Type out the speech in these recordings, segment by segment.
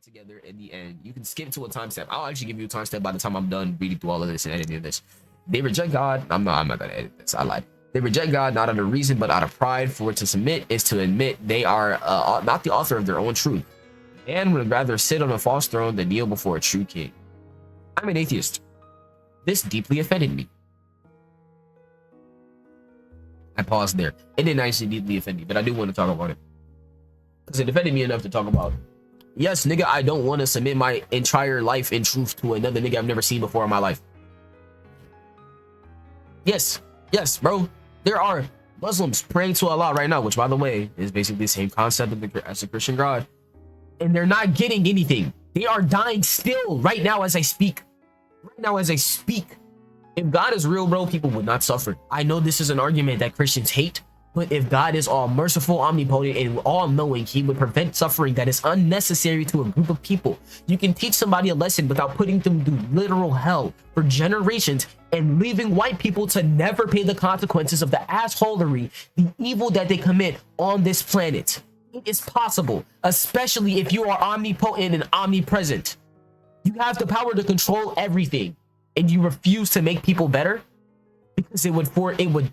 together in the end. You can skip to a timestamp. I'll actually give you a timestamp by the time I'm done reading through all of this and editing this. They reject God. I'm not gonna edit this. I lied. They reject God not out of reason, but out of pride. For to submit is to admit they are not the author of their own truth. Man would rather sit on a false throne than kneel before a true king. I'm an atheist. This deeply offended me. I paused there. It didn't actually deeply offend me, but I do want to talk about it. Because it offended me enough to talk about it. Yes, nigga, I don't want to submit my entire life in truth to another nigga I've never seen before in my life. Yes, bro. There are Muslims praying to Allah right now, which, by the way, is basically the same concept as the Christian God. And they're not getting anything. They are dying still right now as I speak. If God is real, bro, people would not suffer. I know this is an argument that Christians hate, but if God is all merciful, omnipotent, and all knowing, he would prevent suffering that is unnecessary to a group of people. You can teach somebody a lesson without putting them through literal hell for generations and leaving white people to never pay the consequences of the assholery, the evil that they commit on this planet. It is possible, especially if you are omnipotent and omnipresent. You have the power to control everything, and you refuse to make people better because it would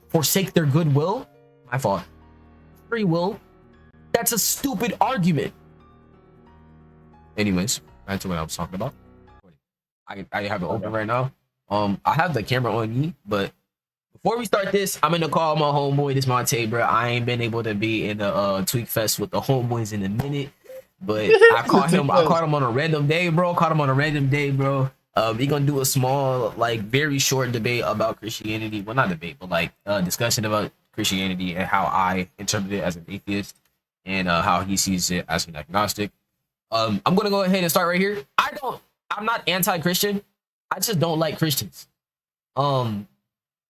forsake their goodwill. My fault. Free will. That's a stupid argument. Anyways, back to what I was talking about. I have it open right now. I have the camera on me, but before we start this, I'm gonna call my homeboy. This Monte, bro. I ain't been able to be in the Tweakfest with the homeboys in a minute, but I caught him on a random day, bro. We gonna do a small, like, very short debate about Christianity. Well, not debate, but like discussion about Christianity and how I interpret it as an atheist and how he sees it as an agnostic. I'm gonna go ahead and start right here. I'm not anti-Christian. I just don't like Christians.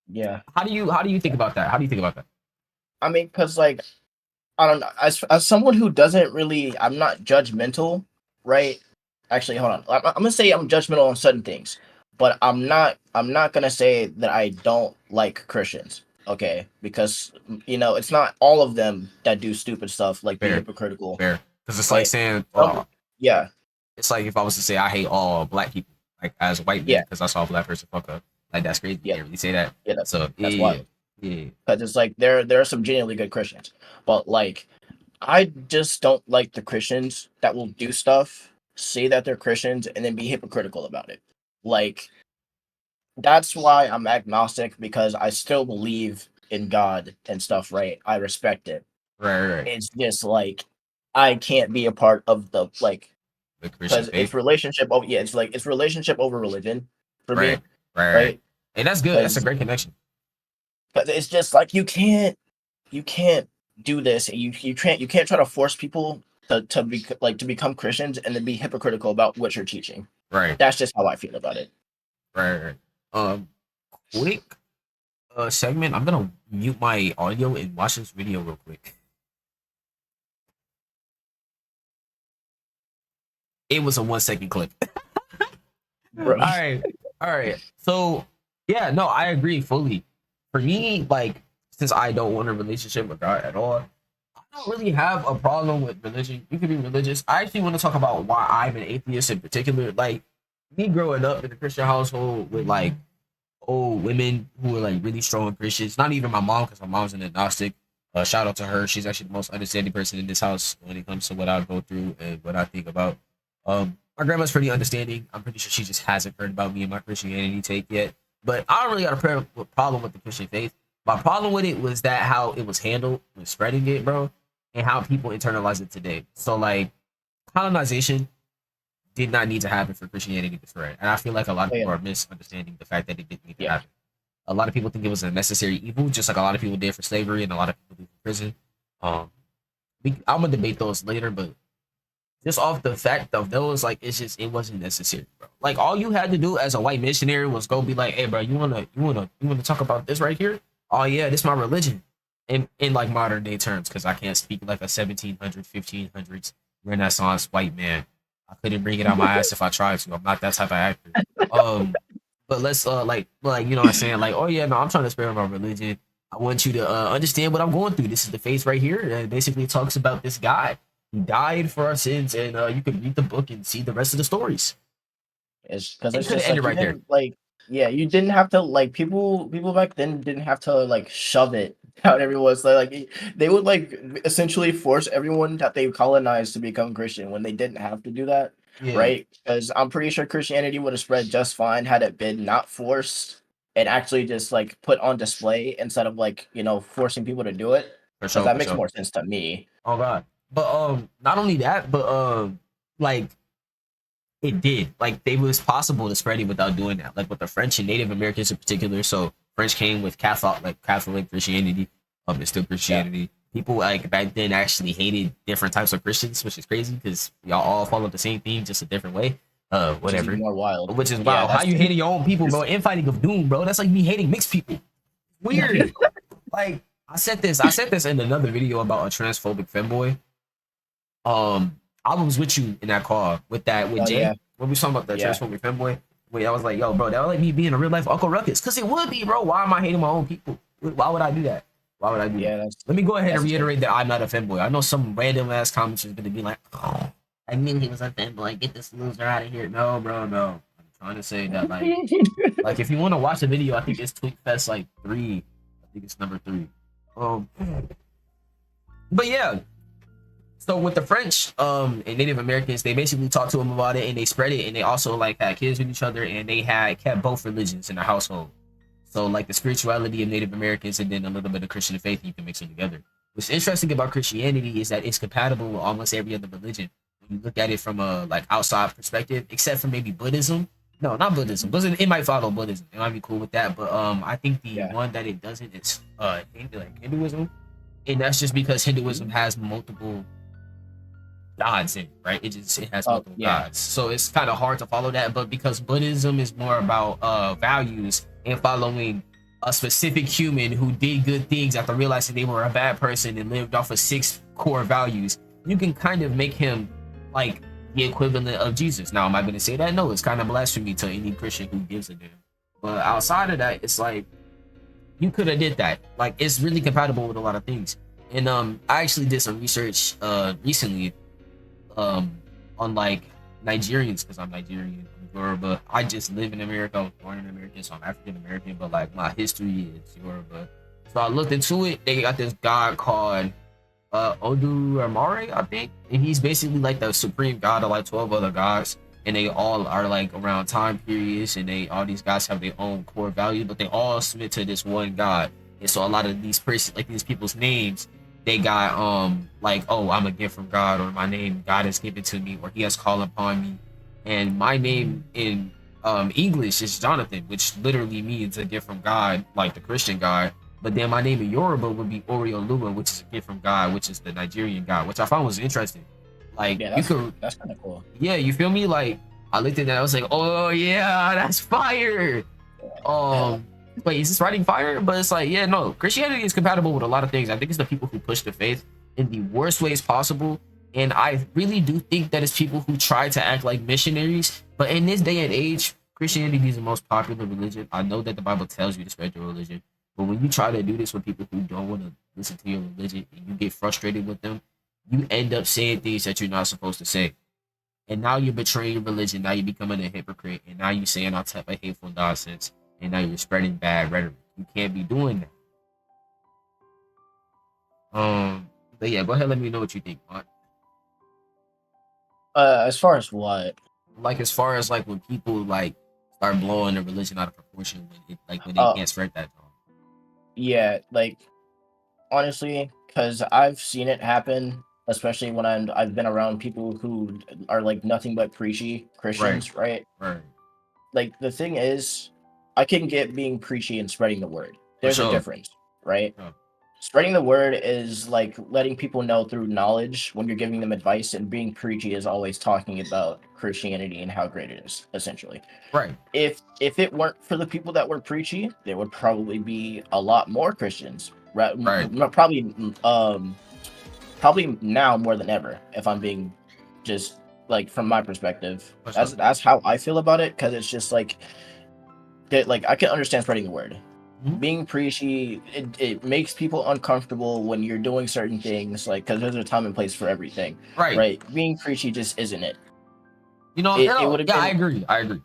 Yeah. How do you think about that? I mean, because, like, I don't know. As someone who doesn't really, I'm not judgmental, right? Actually, hold on. I'm gonna say I'm judgmental on certain things, but I'm not gonna say that I don't like Christians. Okay, because it's not all of them that do stupid stuff, like be hypocritical. Fair, because it's like saying, yeah, it's like if I was to say I hate all black people, like as a white man, because I saw a black person fuck up, like that's crazy. You can't really say that. Yeah, that's wild. Yeah, because it's like there are some genuinely good Christians, but like I just don't like the Christians that will do stuff, say that they're Christians, and then be hypocritical about it. Like, that's why I'm agnostic, because I still believe in God and stuff, right? I respect it. Right. It's just like I can't be a part of the because it's relationship over it's relationship over religion for me. Right. And that's good. That's a great connection. But it's just like you can't do this. You can't try to force people to become Christians and then be hypocritical about what you're teaching. Right. That's just how I feel about it. Right. Quick segment. I'm gonna mute my audio and watch this video real quick. It was a 1 second clip. All right. So yeah, no, I agree fully. For me, like, since I don't want a relationship with God at all, I don't really have a problem with religion. You can be religious. I actually want to talk about why I'm an atheist in particular. Like, me growing up in a Christian household with like old women who were like really strong Christians. Not even my mom, because my mom's an agnostic. Shout out to her. She's actually the most understanding person in this house when it comes to what I go through and what I think about. My grandma's pretty understanding. I'm pretty sure she just hasn't heard about me and my Christianity take yet. But I don't really got a problem with the Christian faith. My problem with it was that how it was handled with spreading it, bro, and how people internalize it today. So, like, colonization did not need to happen for Christianity to spread. And I feel like a lot of people are misunderstanding the fact that it didn't need to happen. A lot of people think it was a necessary evil, just like a lot of people did for slavery and a lot of people did for prison. I'm going to debate those later, but just off the fact of those, like, it wasn't necessary, bro. Like, all you had to do as a white missionary was go be like, hey, bro, you wanna talk about this right here? Oh yeah, this is my religion. In like modern day terms, because I can't speak like a 1700s, 1500s Renaissance white man. I couldn't bring it out my ass if I tried to. I'm not that type of actor. But let's like you know what I'm saying? Like, oh yeah, no, I'm trying to spread my religion. I want you to understand what I'm going through. This is the face right here. It basically talks about this guy. He died for our sins, and you could read the book and see the rest of the stories. It's because It it's could have just like ended you right there. didn't like yeah, you didn't have to like people back then didn't have to like shove it down everyone's they would like essentially force everyone that they colonized to become Christian when they didn't have to do that, Yeah, right? Because I'm pretty sure Christianity would have spread just fine had it been not forced and actually just like put on display instead of like, forcing people to do it. for Because sure, that for makes sure. more sense to me. Oh God. But not only that, but like it did. Like they was possible to spread it without doing that. Like with the French and Native Americans in particular. So French came with Catholic Christianity, it's still Yeah. Christianity. People like back then actually hated different types of Christians, which is crazy because y'all all follow the same thing, just a different way. Which is even Whatever. more wild. Which is Yeah, wow. How that's you hating your own people, bro? Infighting of doom, bro. That's like me hating mixed people. Weird. Like I said this in another video about a transphobic femboy. I was with you in that call with oh Jay yeah, when we was talking about the yeah. transphobic femboy. Wait, I was like, yo, bro, that would like me being a real life Uncle Ruckus, cause it would be, bro. Why am I hating my own people? Why would I do that? Why would I do that? Yeah, that's Let me go ahead and that's true. reiterate that I'm not a femboy. I know some random ass comments is gonna be like, oh, I knew he was a femboy. Get this loser out of here. No, bro, no. I'm trying to say that like if you want to watch the video, I think it's Tweakfest like 3. I think it's number 3. Um, but yeah, so with the French and Native Americans, they basically talked to them about it and they spread it, and they also like had kids with each other, and they had kept both religions in the household. So like the spirituality of Native Americans and then a little bit of Christian faith, you can mix it together. What's interesting about Christianity is that it's compatible with almost every other religion when you look at it from a like outside perspective, except for maybe Buddhism. No, not Buddhism. Buddhism, it might follow Buddhism. It might be cool with that, but I think the Yeah. one that it doesn't is Hinduism, and that's just because Hinduism has multiple gods in it, right? It has Oh multiple yeah. gods, so it's kind of hard to follow that. But because Buddhism is more about values and following a specific human who did good things after realizing they were a bad person and lived off of 6 core values, you can kind of make him like the equivalent of Jesus. Now, am I going to say that? No, it's kind of blasphemy to any Christian who gives a damn. But outside of that, it's like you could have did that. Like it's really compatible with a lot of things. And I actually did some research recently on like Nigerians, because I'm Nigerian, I'm Yoruba. I just live in America. I was born in America, so I'm African American, but like my history is Yoruba. So I looked into it. They got this god called Odu Amare, I think, and he's basically like the supreme god of like 12 other gods, and they all are like around time periods, and they all these gods have their own core value, but they all submit to this one god. And so a lot of these these people's names, they got like, oh, I'm a gift from God, or my name God has given to me, or He has called upon me. And my name in English is Jonathan, which literally means a gift from God, like the Christian God. But then my name in Yoruba would be Orioluwa, which is a gift from God, which is the Nigerian God, which I found was interesting. Like Yeah, you could, that's kind of cool. yeah, you feel me? Like I looked at that, I was like, oh yeah, that's fire. Um, Wait, is this writing fire? But it's like, yeah, no, Christianity is compatible with a lot of things. I think it's the people who push the faith in the worst ways possible. And I really do think that it's people who try to act like missionaries. But in this day and age, Christianity is the most popular religion. I know that the Bible tells you to spread your religion. But when you try to do this with people who don't want to listen to your religion and you get frustrated with them, you end up saying things that you're not supposed to say. And now you're betraying your religion. Now you're becoming a hypocrite. And now you're saying all type of hateful nonsense. And now you're spreading bad rhetoric. You can't be doing that. But yeah, go ahead. Let me know what you think, Mark. As far as what? Like as far as like when people like start blowing their religion out of proportion, when they Oh can't spread that. yeah, like honestly, because I've seen it happen, especially when I've been around people who are like nothing but preachy Right, Christians, right? right, Like the thing is, I can get being preachy and spreading the word. for There's a sure. difference, right? Yeah. Spreading the word is like letting people know through knowledge when you're giving them advice, and being preachy is always talking about Christianity and how great it is, essentially. Right, If it weren't for the people that were preachy, there would probably be a lot more Christians. Right? right, Probably now more than ever, if I'm being just like from my perspective. for sure. That's how I feel about it, because it's just like that, like I can understand spreading the word. being preachy, it makes people uncomfortable when you're doing certain things, like, because there's a time and place for everything, right? Being preachy just isn't it. You know, It would have been, I agree.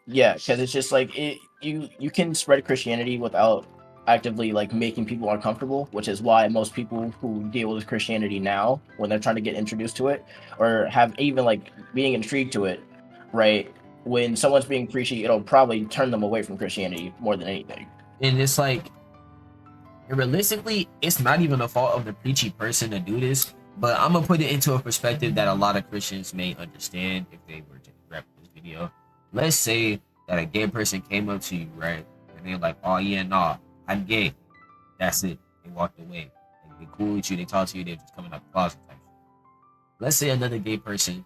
yeah, because it's just like you can spread Christianity without actively like making people uncomfortable, which is why most people who deal with Christianity now, when they're trying to get introduced to it or have even like being intrigued to it, right? When someone's being preachy, it'll probably turn them away from Christianity more than anything. And it's like, realistically, it's not even the fault of the preachy person to do this, but I'm gonna put it into a perspective that a lot of Christians may understand if they were to rep this video. Let's say that a gay person came up to you, right? And they're like, oh yeah, nah, I'm gay. That's it. They walked away. Like, they cool with you, they talk to you, they're just coming out the closet type shit. Let's say another gay person,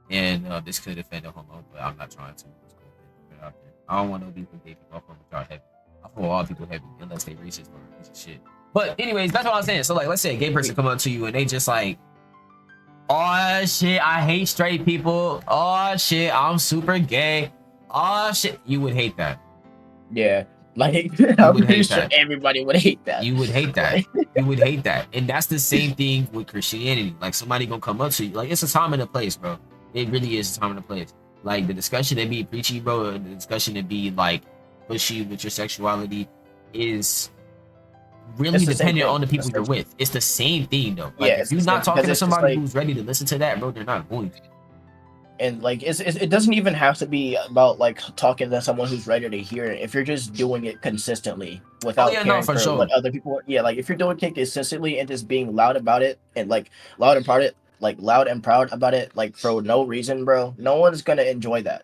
and this could offend a homo, but I'm not trying to. Let's go ahead and put it out there. I don't want no people gay people from y'all heavy. I feel all people heavy unless they racist or piece of shit. But anyways, that's what I'm saying. So like, let's say a gay person come up to you and they just like, oh shit, I hate straight people. Oh shit, I'm super gay. Oh shit, you would hate that. Yeah, like I'm pretty sure everybody would hate that. You would hate that. You would hate that. And that's the same thing with Christianity. Like, somebody gonna come up to you. Like, it's a time and a place, bro. It really is a time and a place. Like, the discussion that be preachy, bro, and the discussion that be like pushy with your sexuality is really dependent on the people you're with. It's the same thing, though. Like, if you're not talking to somebody who's ready to listen to that, bro, they're not going to. And like, it doesn't even have to be about like talking to someone who's ready to hear it. If you're just doing it consistently without caring for what other people, like if you're doing it consistently and just being loud about it and like loud and proud about it, like for no reason, bro, no one's gonna enjoy that.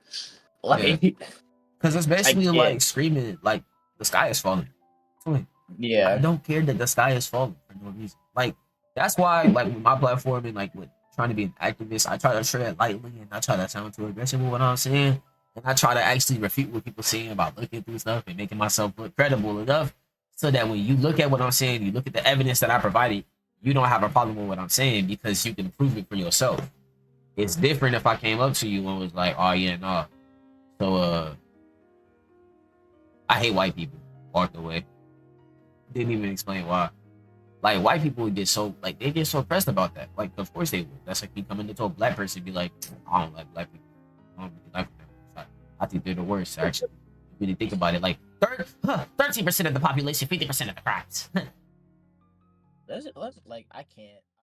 Like, because it's basically like screaming like the sky is falling. Yeah, I don't care that the sky is falling for no reason. Like, that's why, like, with my platform and like with trying to be an activist, I try to tread lightly and I try to sound too aggressive with what I'm saying, and I try to actually refute what people saying about looking through stuff and making myself look credible enough so that when you look at what I'm saying, you look at the evidence that I provided, you don't have a problem with what I'm saying because you can prove it for yourself. It's different if I came up to you and was like, oh yeah, no. So I hate white people. Walked away. Didn't even explain why. Like, white people get so, like, they get so pressed about that. Like, of course they would. That's like me coming to a black person and be like, I don't like black people. I don't really like them. I think they're the worst, actually. Really think about it. Like, 13% of the population, 50% of the crimes. let's like, I can't.